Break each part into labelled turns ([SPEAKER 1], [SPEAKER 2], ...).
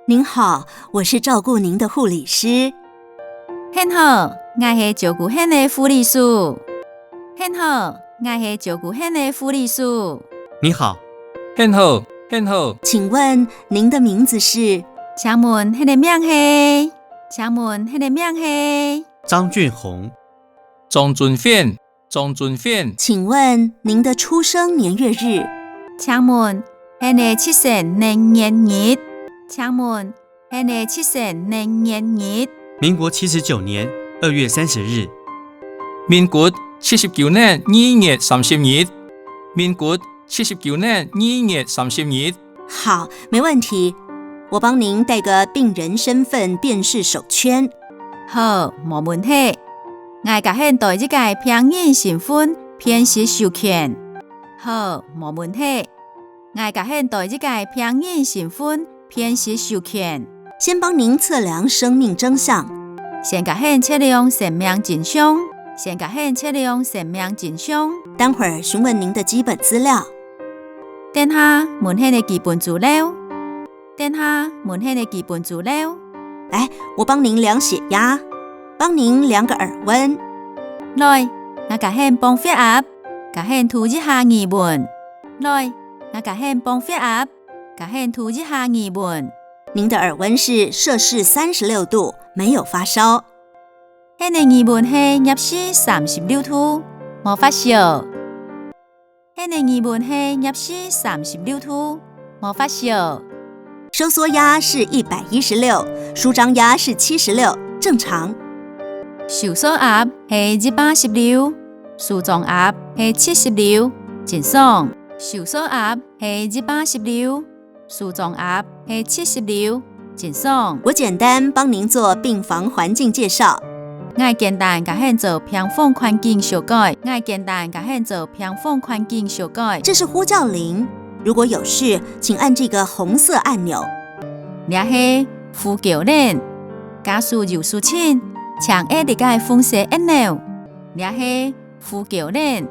[SPEAKER 1] 您好，我是照顾您的护理师。
[SPEAKER 2] 很好，我是照顾您的护理师。很好，我是照顾您的护理师。
[SPEAKER 3] 你好，
[SPEAKER 4] 很好，很好。
[SPEAKER 1] 请问您的名字是？
[SPEAKER 2] 请问您的名是？请问您的名是？
[SPEAKER 3] 张俊宏。
[SPEAKER 4] 张俊宪，张俊宪。
[SPEAKER 1] 请问您的出生年月日？
[SPEAKER 2] 请问您的出生年月日？请问您的出生年月日？
[SPEAKER 3] 民国79年2月30日。
[SPEAKER 4] 民国79年2月30日。民国79年2月30日。
[SPEAKER 1] 好，没问题。我帮您带个病人身份辨识手圈。
[SPEAKER 2] 好，没问题。我甲您带一个病人身份辨识手权。好，没问题。我甲您带一个病人身份辨识手权。
[SPEAKER 1] 先帮您测量生命征象。
[SPEAKER 2] 先甲您测量生命迹象。先甲您测量生命迹象。
[SPEAKER 1] 待会儿询问您的基本资料。
[SPEAKER 2] 等下问您的基本资料。等下问您的基本资料。
[SPEAKER 1] 来，我帮您量血压，帮您量个耳温。
[SPEAKER 2] 来，我甲您量血压，甲您涂一下耳温。来，我甲您量血压，甲您涂一下耳温。
[SPEAKER 1] 您的耳温是摄氏36度，没有发烧。
[SPEAKER 2] 您的耳温是摄氏36度，无发烧。您的耳温是摄氏36度，无发烧。
[SPEAKER 1] 收缩压是116，舒张压是76，正常。
[SPEAKER 2] 收缩压是116，舒张压是76，正常。收缩压是116，舒张压是76，正常。
[SPEAKER 1] 我简单帮您做病房环境介绍。
[SPEAKER 2] 我简单甲您做病房环境修改。我简单甲您做病房环境修改。
[SPEAKER 1] 这是呼叫铃，如果有事，请按这个红色按钮。
[SPEAKER 2] 这是呼叫铃，假使有事情，请按这个红色按钮。这是呼叫铃，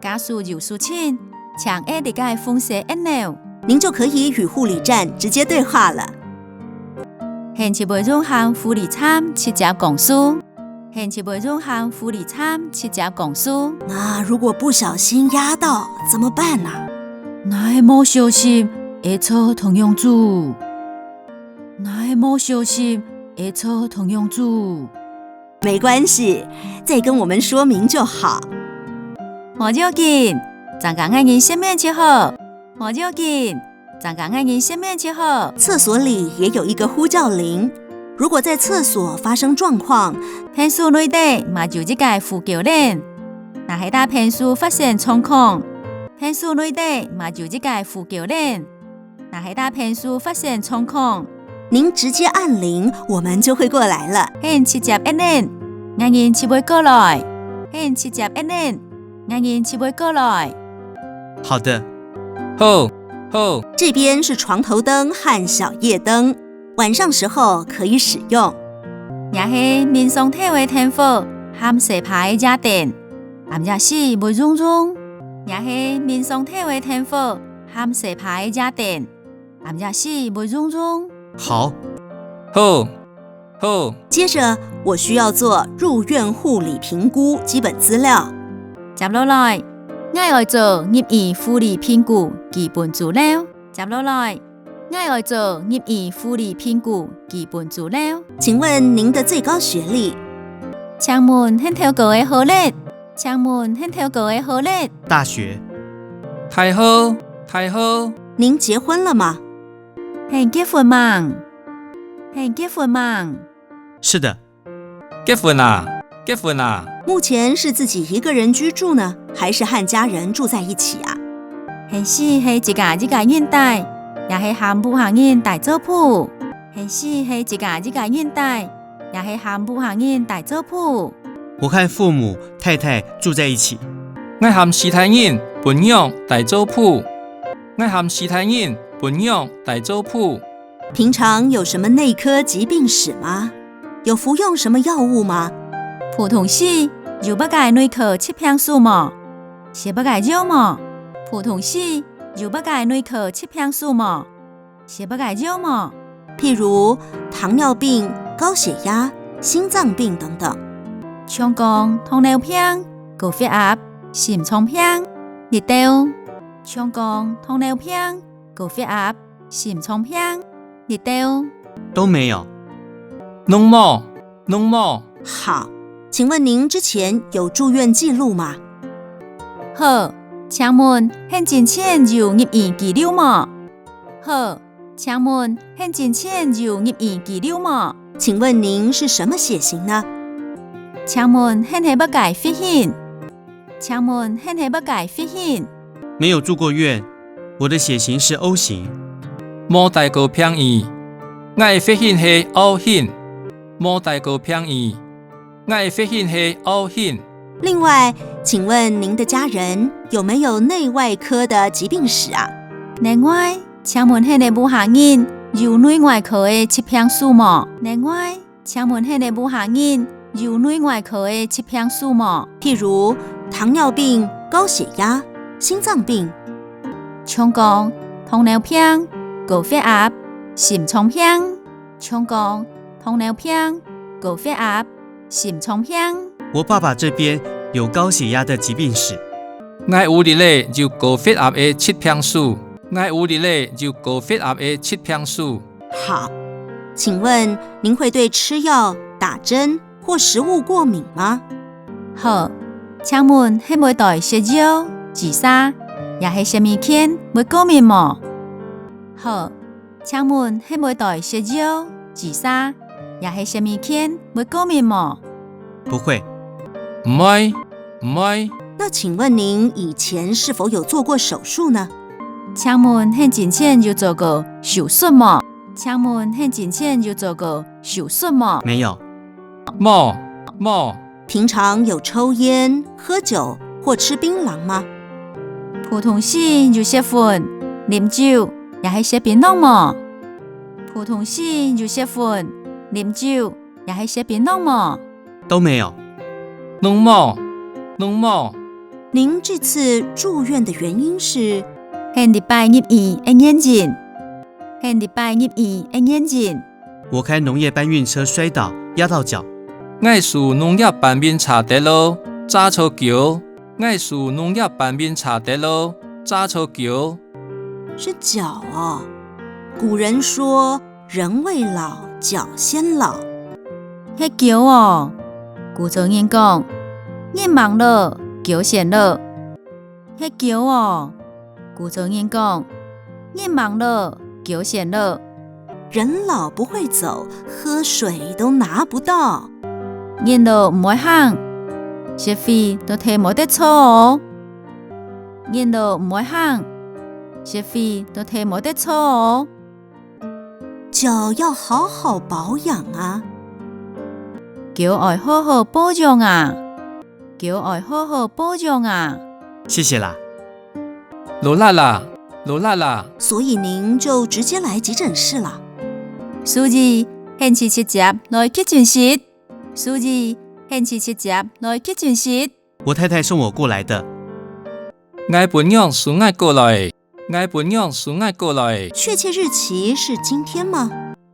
[SPEAKER 2] 假使有事情，请按这个红色按钮。
[SPEAKER 1] 您就可以与护理站直接对话了。
[SPEAKER 2] 现在袂用和护理站直接共事。现在袂用和护理站直接共事。
[SPEAKER 1] 那如果不小心压到怎么办呢？
[SPEAKER 2] 那是无小心会错同样组。那是无小心会错同样组。
[SPEAKER 1] 没关系，再跟我们说明就好。
[SPEAKER 2] 冇要紧，咱家爱人身边就好。冇要紧，咱家爱人身边就好。
[SPEAKER 1] 厕所里也有一个呼叫铃，如果在厕所发生状况，
[SPEAKER 2] 骗术内底嘛就一个呼叫铃。那喺大骗术发生状况，骗术内底嘛就一个呼叫铃。那喺大骗术发生状况，
[SPEAKER 1] 您直接按铃，我们就会过来了。
[SPEAKER 2] 很直接按铃，爱人就会过来。很直接按铃，爱人就会过来。
[SPEAKER 3] 好的。
[SPEAKER 4] 好，好。
[SPEAKER 1] 这边是床头灯和小夜灯，晚上时候可以使用。
[SPEAKER 2] 也是民生体位天赋和蛇牌家电，暗夜时袂用用。也是民生体位天赋和蛇牌家电，暗夜时袂用用。
[SPEAKER 3] 好，
[SPEAKER 4] 好，好。
[SPEAKER 1] 接着我需要做入院护理评估基本资料。
[SPEAKER 2] 接落来，我要做入院护理评估基本资料。接落来，我要做入院护理评估基本资料。
[SPEAKER 1] 请问您的最高学历？
[SPEAKER 2] 请问很条高的学历？请问很条高的学历？
[SPEAKER 3] 大学。
[SPEAKER 4] 太好，太好。
[SPEAKER 1] 您结婚了吗？
[SPEAKER 2] 很结婚吗？很结婚吗？
[SPEAKER 3] 是的。
[SPEAKER 4] 结婚啦，结婚啦。
[SPEAKER 1] 目前是自己一个人居住呢，还是和家人住在一起啊？
[SPEAKER 2] 现时是一家人带，也是和不行人带做铺。现时是一家人带，也是和不行人带做铺。
[SPEAKER 3] 我和父母、太太住在一起。
[SPEAKER 4] 我和其他人分享大租铺。我和其他人分享大租铺。
[SPEAKER 1] 平常有什么内科疾病史吗？有服用什么药物吗？
[SPEAKER 2] 普通时有不解内科吃片数吗？是不解药吗？普通时有不解内科吃片数吗？是不解药吗？
[SPEAKER 1] 譬如糖尿病、高血压、心脏病等等。
[SPEAKER 2] 像讲糖尿病、高血压、心脏病，你都像讲糖尿病、高血压、心脏病，你
[SPEAKER 3] 都没有。
[SPEAKER 4] 拢冇。
[SPEAKER 1] 好，请问您之前有住院记录吗？
[SPEAKER 2] 好，请问很之前有入院记录吗？好，请问很之前有入院记录吗？
[SPEAKER 1] 请问您是什么血型呢？
[SPEAKER 2] 请问很係乜解血型？请问很係乜解血型？
[SPEAKER 3] 没有住过院，我的血型是 O 型。
[SPEAKER 4] 冇大过偏移，我的血型是 O 型。冇大过偏移，我的血型是 O 型。
[SPEAKER 1] 另外，请问您的家人有没有内外科的疾病史啊？
[SPEAKER 2] 另外，请问迄个母下人有内外科的疾病史吗？另外，请问迄个母下人有内外科的疾病史吗？
[SPEAKER 1] 譬如糖尿病、高血压、心脏病。
[SPEAKER 2] 像讲糖尿病、高血压、心脏病。像讲糖尿病、高血压、心脏病。
[SPEAKER 3] 我爸爸这边有高血压的疾病史。
[SPEAKER 4] 我有日咧就高血压的疾病史。我有日咧就高血压的疾病史。
[SPEAKER 1] 好，请问您会对吃药、打针或食物过敏吗？
[SPEAKER 2] 好，请问係咪對食藥、自殺，也係什麼件會過敏嗎？好，請問係咪對食藥、自殺，也係什麼件會過敏嗎？
[SPEAKER 3] 不会。
[SPEAKER 4] 唔會。
[SPEAKER 1] 那請問您以前是否有做過手術呢？
[SPEAKER 2] 請問係之前有做過手術嗎？請問係之前有做過手術嗎？
[SPEAKER 3] 没有。
[SPEAKER 4] 冇。
[SPEAKER 1] 平常有抽煙、喝酒或吃檳榔嗎？
[SPEAKER 2] 普通時有食飯、啉酒，也係食檳榔嗎？普通時有食飯、啉酒，也係食檳榔嗎？
[SPEAKER 3] 都没有。
[SPEAKER 4] 拢冇。
[SPEAKER 1] 您這次住院的原因是？
[SPEAKER 2] 係禮拜入院的眼睛，係禮拜入院的眼睛。
[SPEAKER 3] 我开农业搬运车摔倒，压到脚。
[SPEAKER 4] 我是農業搬運車跌落揸錯橋。我是農業搬運車跌落揸錯橋。
[SPEAKER 1] 是腳哦。古人說人未老，腳先老。
[SPEAKER 2] 係橋哦。古早人講，人忙了，橋先老。係橋哦。古早人講，人忙了，橋先老。
[SPEAKER 1] 人老不會走，喝水都拿不到。
[SPEAKER 2] 人老唔會行，食費都提冇得錯哦。人老唔會行，食費都提冇得錯哦。
[SPEAKER 1] 腳要好好保養啊。
[SPEAKER 2] 腳愛好好保養啊。腳愛好好保養啊。
[SPEAKER 3] 谢谢啦。
[SPEAKER 4] 羅拉啦。
[SPEAKER 1] 所以您就直接來急診室了。
[SPEAKER 2] 所以現時直接來急診室。所以現時直接來急診室。
[SPEAKER 3] 我太太送我过来的。
[SPEAKER 4] 我本樣是我過來。我本樣是我過來。
[SPEAKER 1] 確切日期是今天嗎？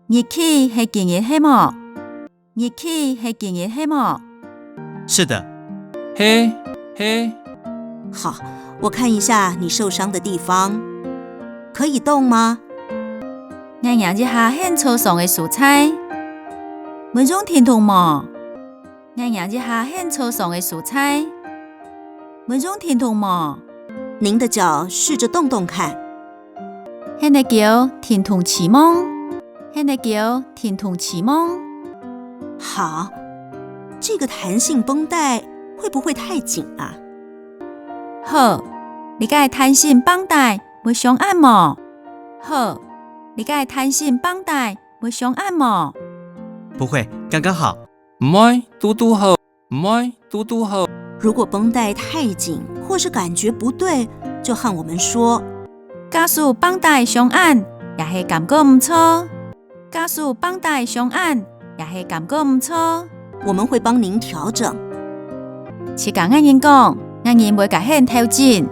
[SPEAKER 2] 日期係今日係麼？日期係今日係麼？
[SPEAKER 3] 是的。
[SPEAKER 4] 嘿。
[SPEAKER 1] 好，我看一下你受傷的地方，可以動嗎？
[SPEAKER 2] 我養一下很粗爽的蔬菜，每種甜痛麼？我養一下很粗爽的蔬菜，每種甜痛麼？
[SPEAKER 1] 您的腳試着動動看。
[SPEAKER 2] 現在腳甜痛起夢，現在腳甜痛起夢。
[SPEAKER 1] 好，這個彈性繃帶會不會太緊啊？
[SPEAKER 2] 好，你個彈性繃帶會上按麼？好，你個彈性繃帶會上按麼？
[SPEAKER 3] 不會，剛剛好。
[SPEAKER 4] 唔會，嘟好。唔會，嘟好。
[SPEAKER 1] 如果繃帶太緊或是感覺不對，就和我們說。
[SPEAKER 2] 假使繃帶上按，也係感覺唔錯。假使繃帶上按，也係感覺唔錯。
[SPEAKER 1] 我們會幫您調整。
[SPEAKER 2] 是甲我人講，我人袂甲很調整。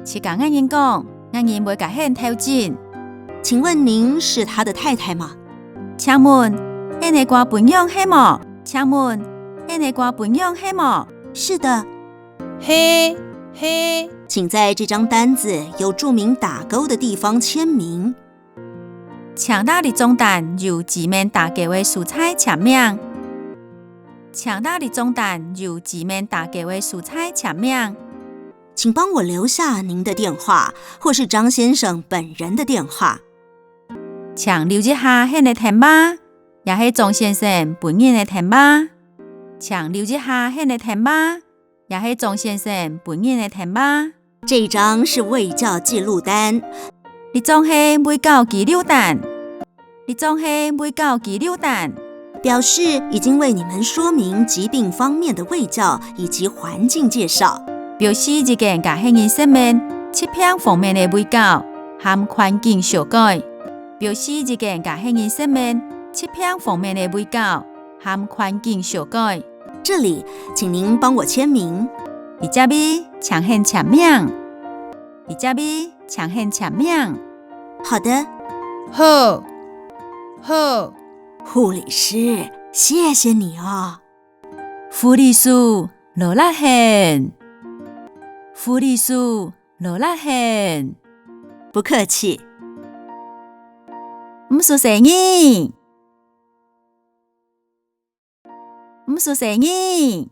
[SPEAKER 2] 是甲我人講，我人袂甲很調整。
[SPEAKER 1] 請問您是他的太太嗎？
[SPEAKER 2] 请问，迄个歌分享系无？请问，迄个歌分享系无？
[SPEAKER 1] 是的，
[SPEAKER 2] 嘿，
[SPEAKER 1] 请在这张单子有注明打勾的地方签名。
[SPEAKER 2] 请大力中弹由字面打勾的蔬菜签名。请大力中弹由字面打勾的蔬菜签名。
[SPEAKER 1] 请帮我留下您的电话，或是张先生本人的电话。
[SPEAKER 2] 请留一下迄个电话，也是张先生本人的电话。请留一下迄个电话，也是张先生本人的电话。
[SPEAKER 1] 这张是卫教记录单，
[SPEAKER 2] 你总是卫教记录单。你总是卫教记录单。
[SPEAKER 1] 表示已经为你们说明疾病方面的卫教以及环境介绍。
[SPEAKER 2] 表示这件甲迄人生命疾病方面的卫教和环境修改。表示这件甲迄人生命疾病方面的卫教和环境修改。
[SPEAKER 1] 这里，请您帮我签名。
[SPEAKER 2] 你这边请先签名。你这边请先签名。
[SPEAKER 1] 好的，
[SPEAKER 2] 好。
[SPEAKER 1] 护理师，谢谢你哦。
[SPEAKER 2] 护理师罗拉hen。护理师罗拉hen。
[SPEAKER 1] 不客气。
[SPEAKER 2] 唔说生意。唔说生意。